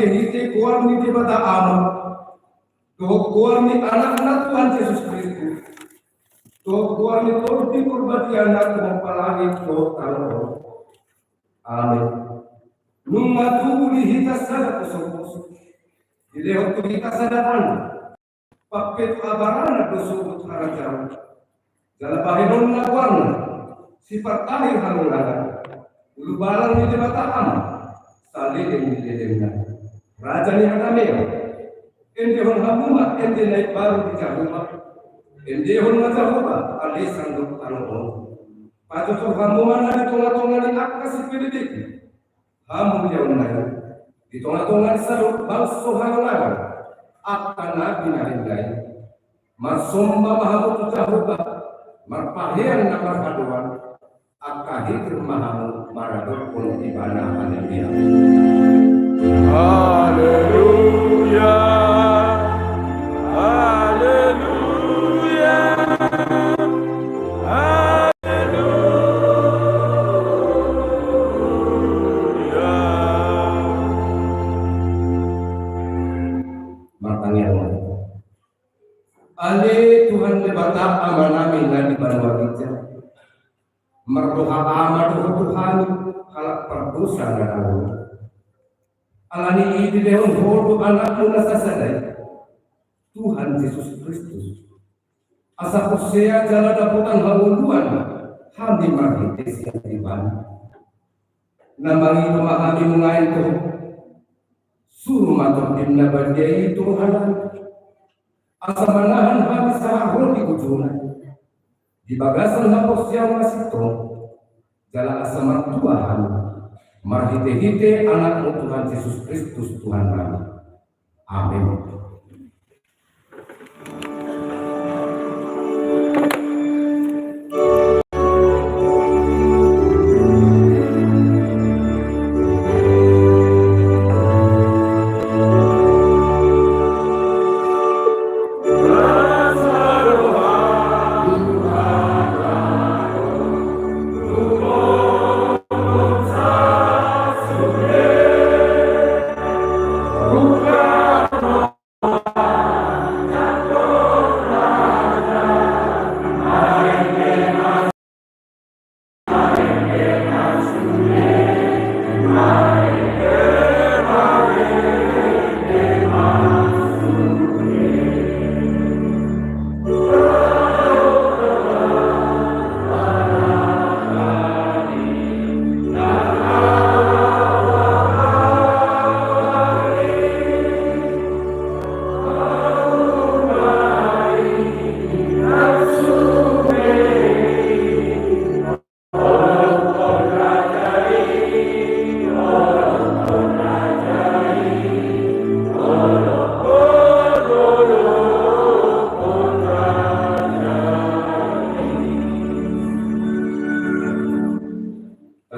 Hite kuar ni bata amat, kuar ni anak-anak Tuhan Yesus Kristus, kuar ni torti kurbati anak Tuhan palagi Tuhan. Amin. Numa tuli hita sada kusuk-kusuk, ilehok tu hita sadaan, paket abarana kusuk harajan, jala bahinon na warna, sifat akhir hangulan, ulu balang ni bata amat, saling dililingna. Raja ni Adameo, ende hon hamuma, ende naik baru di Jahuma, ende hon Majahuma, alisan duk anon. Patu tu hamuma na di tengah-tengah ni akka sipilidik, hamu jauh naik, di tengah-tengah saruk bangso hangulan, akka nabi naringai, marsomba mahamu tu Jahuma, marpahian na marhaduan, akka hikr mahamu maraduk pun ibana haleluya. Haleluya, haleluya, haleluya. Makanya Ale Tuhan lebata amanami nadi banwarica, merdoa amadu Tuhan halak perdosa dan alani ini dehon hodo anakmu nasasadai Tuhan Yesus Kristus asa Hosea jala daputan hamuluan hami marhites yang tiban nambangi memahami mengain tu suruh matok dimna bandai Tuhan asa manahan hami sahur di ujungan di bagasan hapus yang masih tu jala asa martuahan marhite-hite anakmu Tuhan Yesus Kristus Tuhan kami. Amin. Oh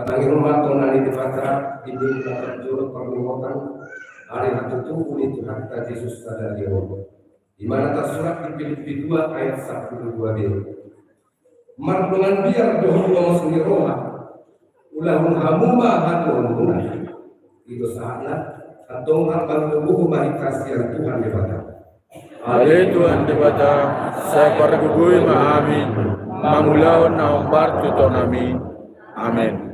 Katangin rumah tonani di patra ini dapat juru perlimokan hari tertutup itu kata Yesus pada dia. Di mana tersurat di Filipi 2 ayat 1-2b. Martungan biar dohong seni roha ulahun hamuma hatun munah itu saatnya atau hambang tubuh baik kasihan Tuhan daripada Ale Tuhan daripada saya pergugui amin mamulaon na umbar tuton amin amin.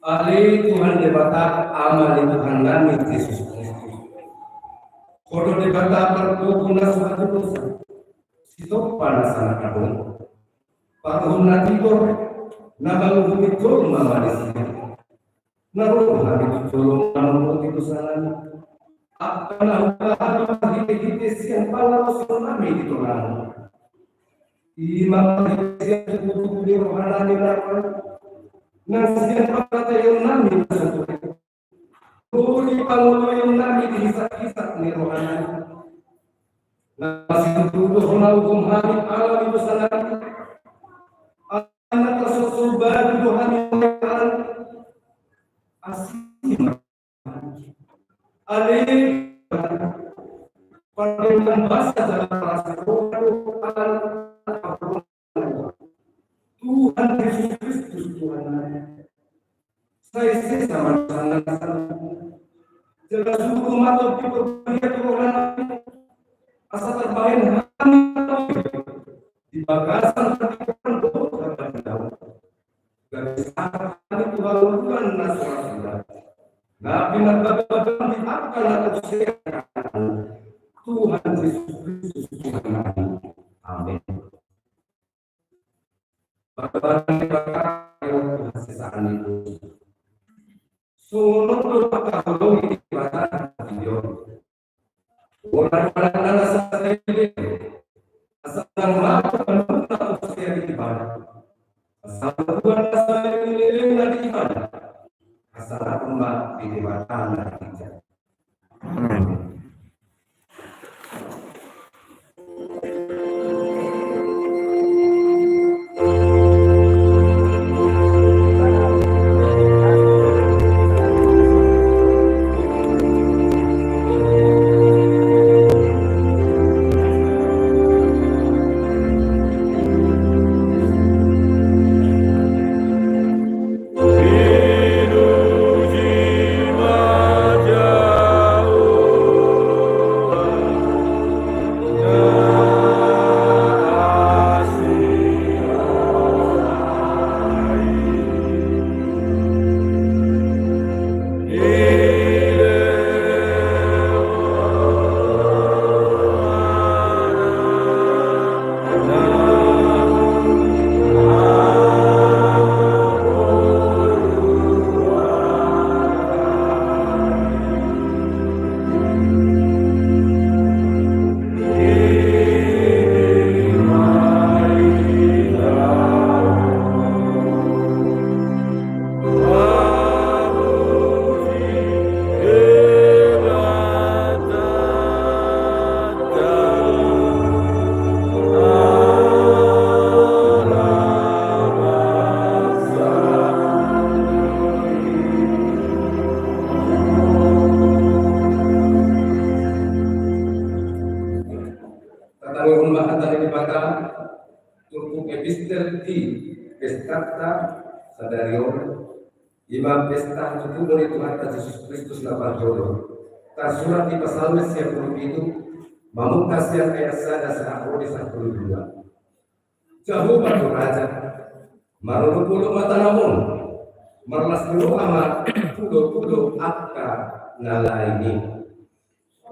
Ali Tuhan debata amali Tuhan kami Yesus Kristus. Kodo debata perkuguna suatu dosa. Sito panasana kadung. Paruhun na tidur. Nabangun humitulong mama di sini. Naruh hari ditulong namun itu salah. Apa nak hati siang palau tsunami di tulang. Imam siang butuh di rohani lawan. Nasihat kata yang nami satu. Budi pangulo yang nami dihisap-hisap ni rohani. Nasi tuduh hukum hari alam itu salah. Anak tersusul baru Tuhan yang mengaran asing. Alih pada bahasa dalam rasa Tuhan Yesus Kristus Tuhan. Saya sama dengan jelas hukum atau diperbaiki Tuhan asal terbaik di bagasan terdepan garis ini Tuhan nasional. Nabi Nabi diakan atau sekarang Tuhan Yesus Kristus Tuhan. Amin. Bagaimana Tuhan sesaan itu? Sungguh kalau ini pada video. Orang pada saya ini asal melakukan untuk saya ibadah. Asal Tuhan saya ini lagi ibadah. Asal umat di ibadah lagi. Amin. Hidup jiwa jauh. Kami rumah antara dibata untuk epister di pestata sadarion imam pesta itu mulai Tuhan Yesus Kristus nama jodoh. Tersurat di pasal Mesias itu memungkas yang ayat sada seakor di 1:2. Jauh batu raja marulu puluh mata namun marlas dulu amat pudo akka nala ini.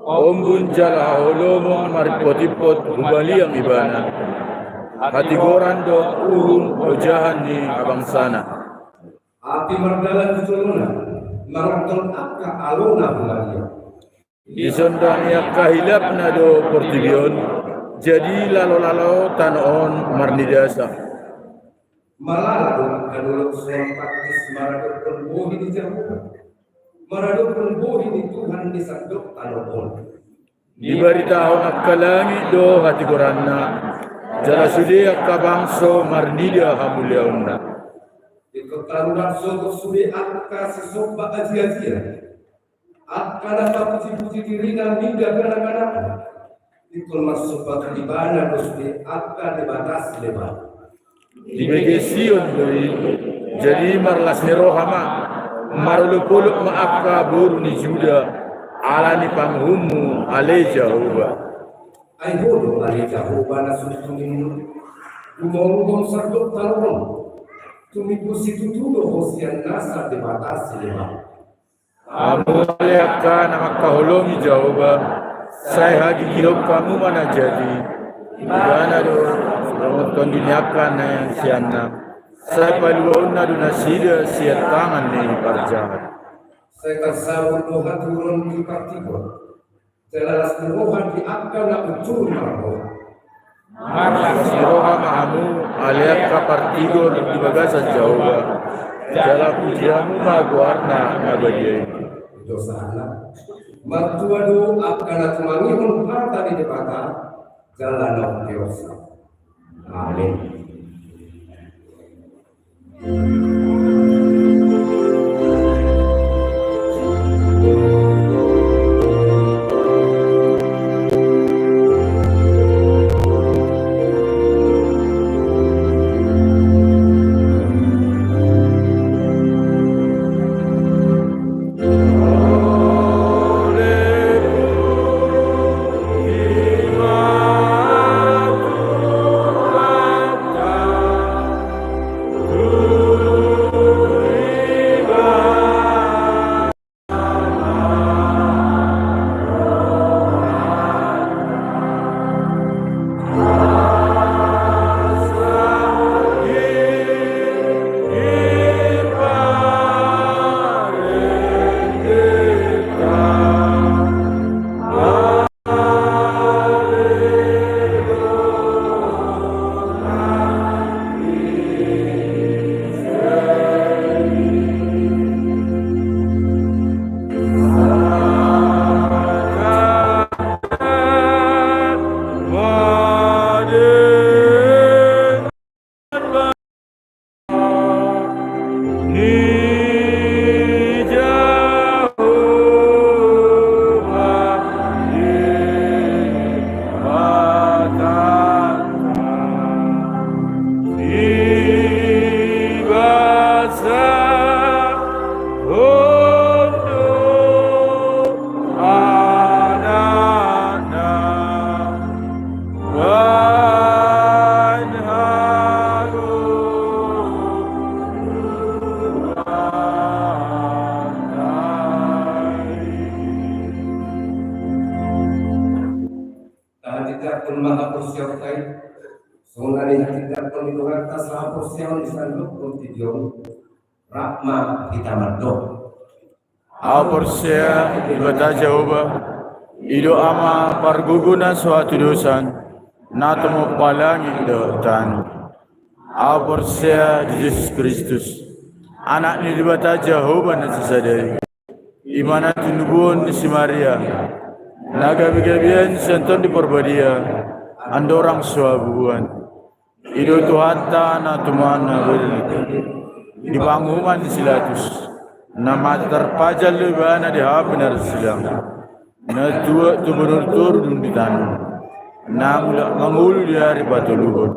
Ombun jala holomo maripot-ipot ubali ang ibana. Hatigoran do urung ojahan ni abang sana. Api mardalan diculuna marangtol akka alona bulannya. Isondang yak kahilap na do portibion. Jadi lalo-lalo tanon marnidasa. Malala kadulok soal praktis maradok penbohi di jauh. Maradok penbohi di Tuhan di sadok tanon. Diberitahu nak kalangi do hati koranna. Jala sudi ak kabangso marnida hamuliaunna. Di ketarunan sogok sudi akka sisomba aji-ajian. Akka dapat puji-puji dirina minda kadang-kadang. Ikut masuk batu di mana sudi akka dibatasi lebar. Di Begesion doi. Jadi marlas ni rohama. Marulupuluk maaka buru ni Juda. Ala ni panghumu ale Jehovah. Ay bodoh ale Jehovah na susunin. Lumong sardok talong. Tumipus itu tudo hosian nasa dibatasi lebar. Amu alihaka na makaholomi Jehovah. Saya hagigilog kamu mana jadi. Ibana do. Ramoton diniakan na yang siana. Saya paluon na do na sida siya tangan ni parjahat. Saya kasawat Tuhan turun di praktikon. Jelas Tuhan di akka na ucur marahon. Si roha mahamu aliat kapartigor di bagasan Jehovah. Jala pujiamu maguarna ngabadiai. Dosa anak. Mertua do akka na tumangihon harta di debata. Jalan na dewasa. Amin. Aporsia ibata Jehovah. Ido ama parguguna suatu dosan. Natomo palangi do tan. Aporsia Yesus Kristus. Anak ni ibata Jehovah na sisadari. Imana tunubuan ni si Maria. Nagabigabian senton di Porbadia. Andorang suabuan. Ido Tuhan ta na tumana di panghuman di Silatus. Nama terpajal lebana di benar silang. Na tua tu berurtur dun di tanah. namula mangul dari batu luhur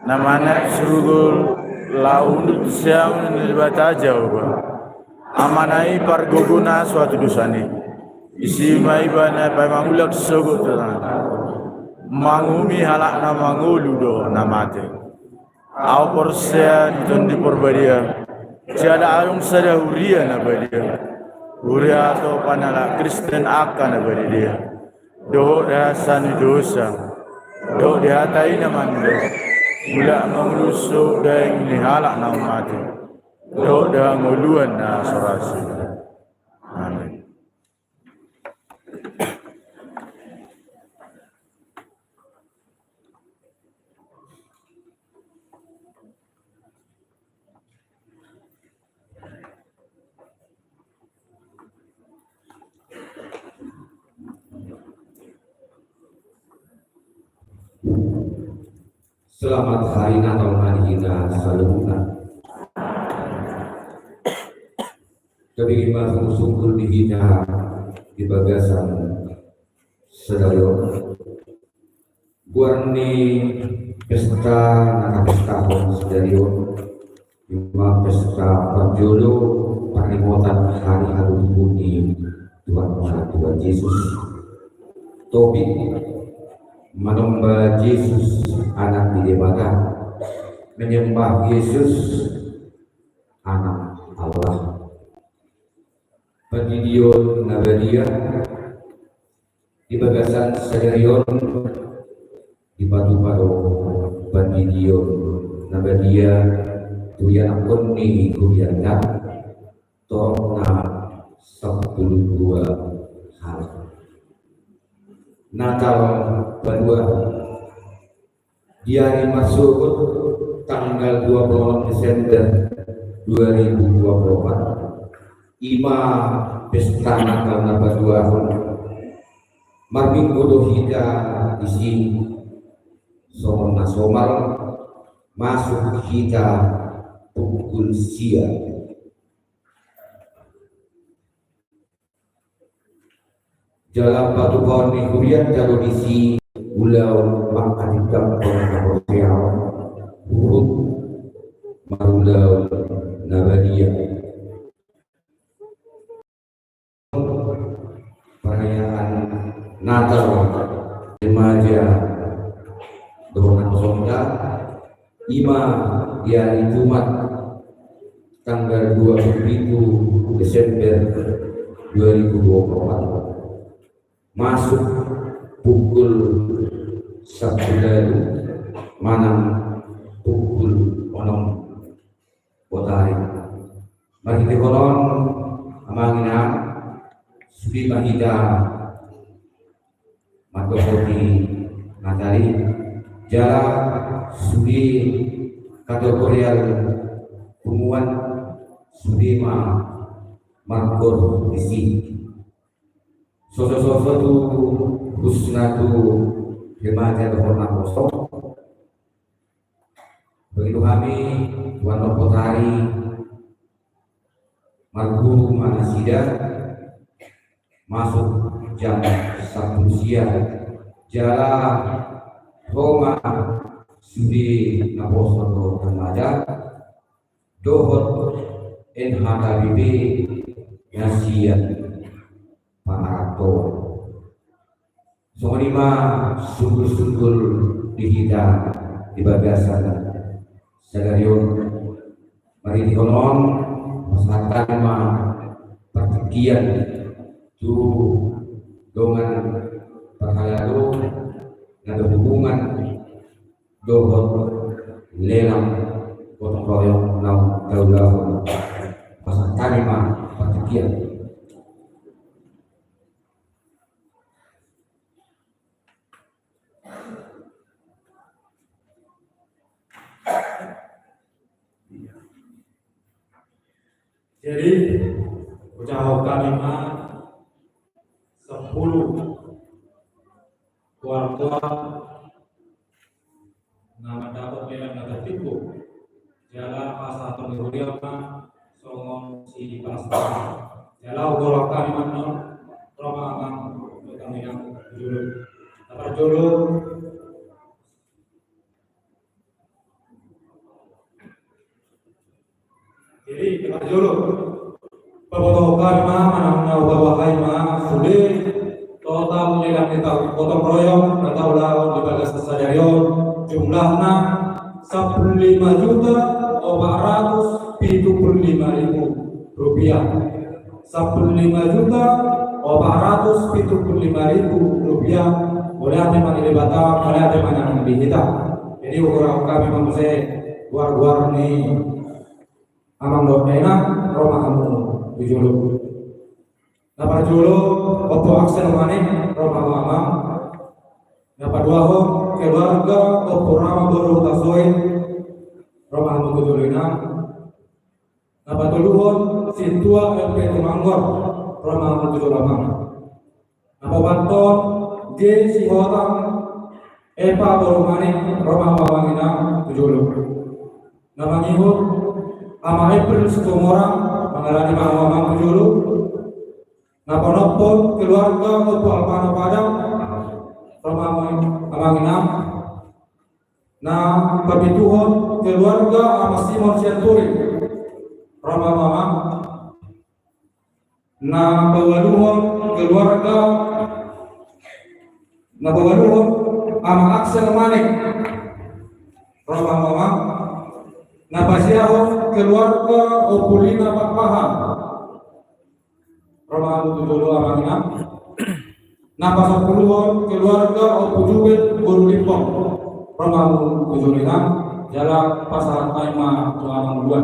namana surugul laundut siang nilbata jauh amanai pargoguna suatu dosani isi mai bana pa mangulak sogo tanah mangumi halak na mangulu do namate au porsia di porbadia tiada arung sada huria na badia huria atau panala Kristen akan na badia do dasani dosa do dihatai na mando mula mangluso deng ni halak na mati do dah nguluan na sorasi. Amin. Selamat Hari Natal Marina Salungan. Kami sungguh dihina di bagasan sedayo. Buarni pesta nakapestahon sedayo. Ima pesta parjolo panimotan hari halu bumi Tuhan Yesus. Topik menyembah Yesus anak di debata, menyembah Yesus anak Allah. Pagdidion nabadia di bagasan sadarion di padu-padu pagdidion nabadia tuyan konni kuyanda torna 12 hari Natal kedua di hari masuk tanggal 26 Desember 2024 Ima pesta Natal kedua Marming bodoh hida isi somal masuk kita pukul siang jalan batu pohon di kurian jauh isi ulau makadikam pengkaposial huruf marulau nabadia perayaan Natal remaja Doronang Sonda Ima di hari Jumat tanggal 27 Desember 2024 masuk pukul 1 lalu manang pukul 6 potari mari dikolon amangina sudi mahida matokoti natari jala sudi kategorial pumuan sudi ma margor isi sosok-sosok tu husnatu remaja dohorna kosong begitu kami Tuan Potari marhum Anasida masuk jam 1 siang jala Roma sudi naposono remaja dohot NHKBP Nasian Panarato Songonima sungguh-sungguh dihita di bagasan sadarion mari dikonon masyarakat ma pertikian tu dongan perhayalo ada hubungan dohot lelang potong royong nau daulah masyarakat ma pertikian. Jadi ucapan kami 10 keluarga nama dapat memang ada tipu jala pasal pengurusan songong si pasal jala ukur kami non romangan kami yang julu apa julu sadarion jumlahna 15.475.000 rupiah. 15.475.000 rupiah boleh ada yang di Batam, boleh ada yang di kita. Jadi ukuran kami memang war ni amang dotena rumah kamu dijuluk. Dapat juluh opo aksen maning rumah amang. Dapat dua ho keluarga opo rama baru tasoi rumah kamu dijulina. Dapat duluhon situa LP Tumanggor rumah kamu dijulama. Dapat banton J si Hotang Epa baru maning rumah amang ina dijuluk. Nama ngihut ama April setumorang mengalami mamang dijuluk. Napa-napa keluarga opo alpana padang rumah amang inam. Nah pabituhon keluarga ama Simon Sianturi rumah mamang. Nah bawaluhon keluarga ama Aksen Manik rumah mamang. Napasiahon keluarga Opulina Pakpahan rumah Tujulu Amangina. Napasapuluhon keluarga Opujubit Guru Limpong rumah Tujulina Jalan Pasar Taima Tuamang Dua.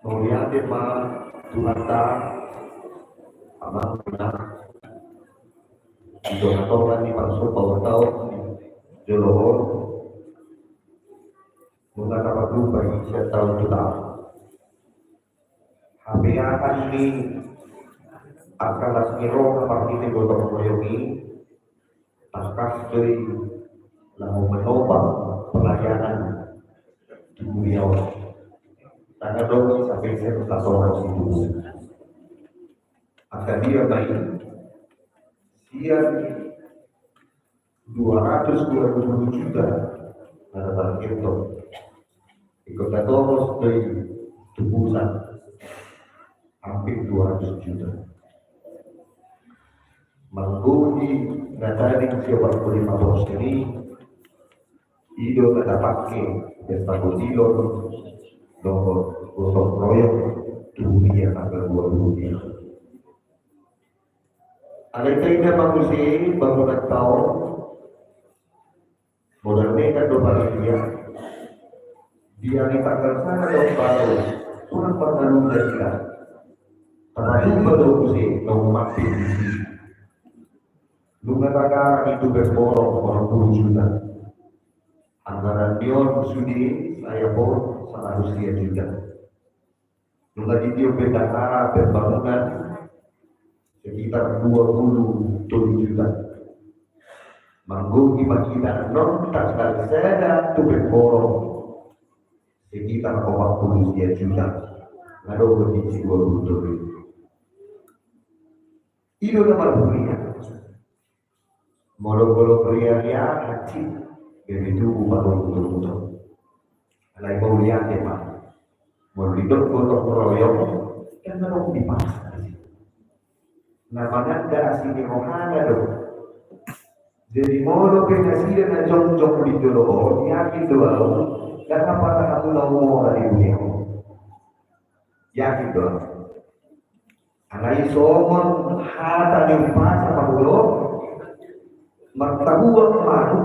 Mulia tema Tuhanta Amang Benar Donator di Pasuk Pawatau Johor mengatakan dulu bagi saya tahun kita HPA akan ini akan lasmiro seperti ini gotong royongi pasca dari lalu menopang pelayanan di beliau. Tanda dong sampai saya tetap seorang itu akan dia baik siang 220 juta pada tahun itu ikut toros dari tebusan hampir 200 juta mengguni ngadari siapa boleh mabos ini ido tak pakai pesta botilon nomor gotong royong dunia tanggal 20. Ada kaitan manusia bangunan tahun modalnya kan doa dia di tanggal sana dong baru kurang pengaruh dari kita. Tapi betul sih nomor mati. Lunga negara itu berborong 40 juta. Anggaran Dion Sudi saya pun seharusnya juga. Lunga video bendahara pembangunan sekitar 27 juta. Manggung di Makina non tak sekali saya tu berborong sekitar 40 juta. Lalu kondisi 27. Itu nama dunia. Molo-molo pria-pria hati dari tubuh betul-betul. Alai mau lihat ya Pak. Mau hidup gotong royong kan harus dipaksa. Namanya ada asli rohana dong. Jadi molo penasiran na jong-jong di dulu, yakin doang. Dan apa satu lalu dari dunia. Yakin doang. Alai somon hata yang dipaksa mahulo. Martabuan maru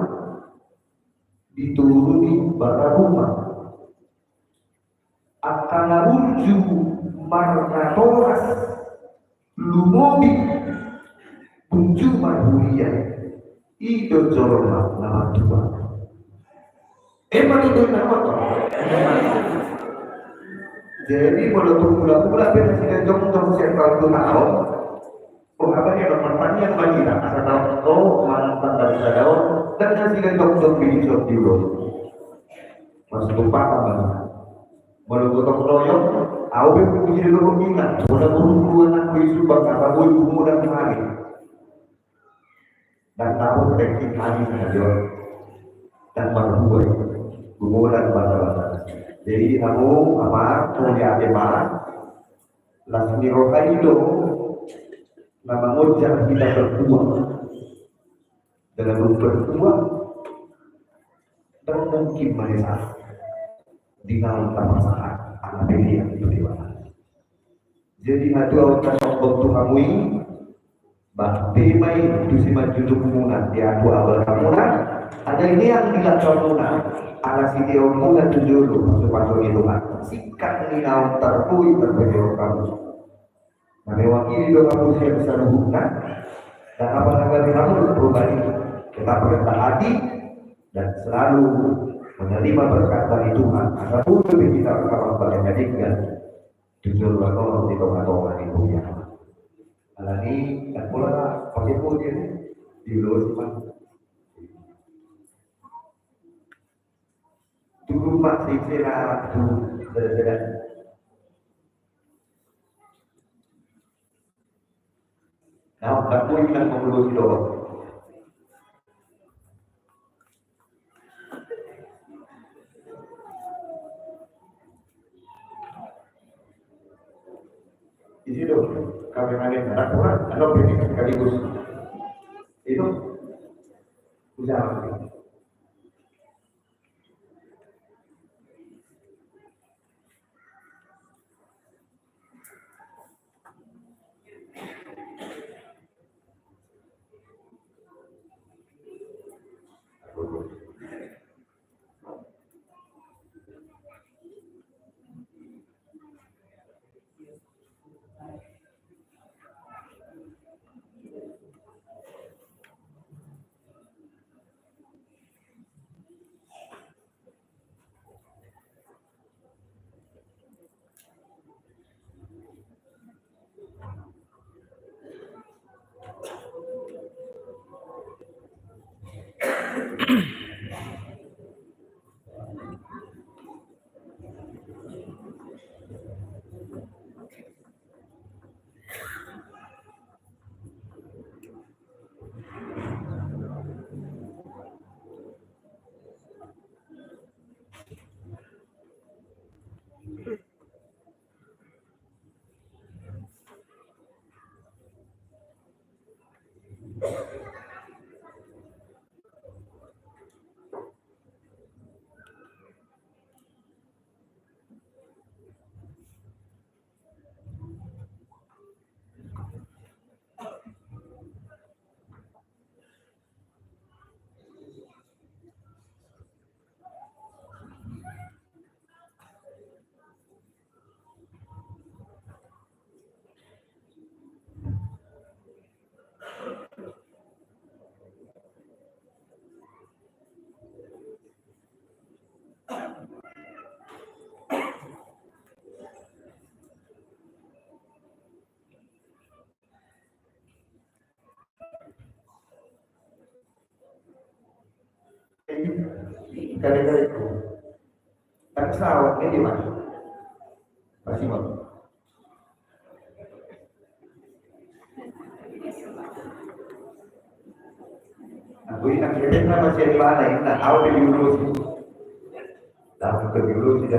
dituruni bara rumah akan uju markatoras lumobi unju marulia ido jorma nama Tuhan itu nama Tuhan. Jadi kalau pula-pula presiden jong-jong sekal itu tahun pengabarnya bermanfaatnya bagi kita asal tahu manfaat dari sadar dan hasilnya jong-jong bini sok dulu masuk paham mana menurut gotong royong Aku punya dulu minat, sudah berhubungan aku itu bakal boy muda hari dan tahu teknik hari saja dan berdua hubungan bahasa. Jadi kamu apa? Kuliah tema, langsung dirokai itu nama ngojak kita berdua dalam berdua dan mungkin mereka di dalam pasangan anak ini yang itu dewasa. Jadi hatu awak waktu kamu ini bakti mai itu si maju dukungan dia aku awal kamu ada ini yang tidak kamunan anak si dia omongan dulu masuk itu kan sikat ini naon terpui terbejo kamu. Nah mewakili doa kamu yang bisa hubungan dan apa-apa kamu berbalik kita perintah hati dan selalu menerima berkat dari Tuhan. Agar pun kita akan menjadikan jujur Allah di tengah-tengah itu ya. Alani dan pula pakai pujian di luar cuma dulu masih cerah tu sedang. Nah, tak boleh nak mengelus doa. Di situ kami ada anak orang, anak ini sekaligus itu usaha. Kali-kali itu kan pesawatnya di mana? Masih mau? Aku ini akhirnya masih di mana? Nah, tahu di dulu sih. Tahu ke dulu sih.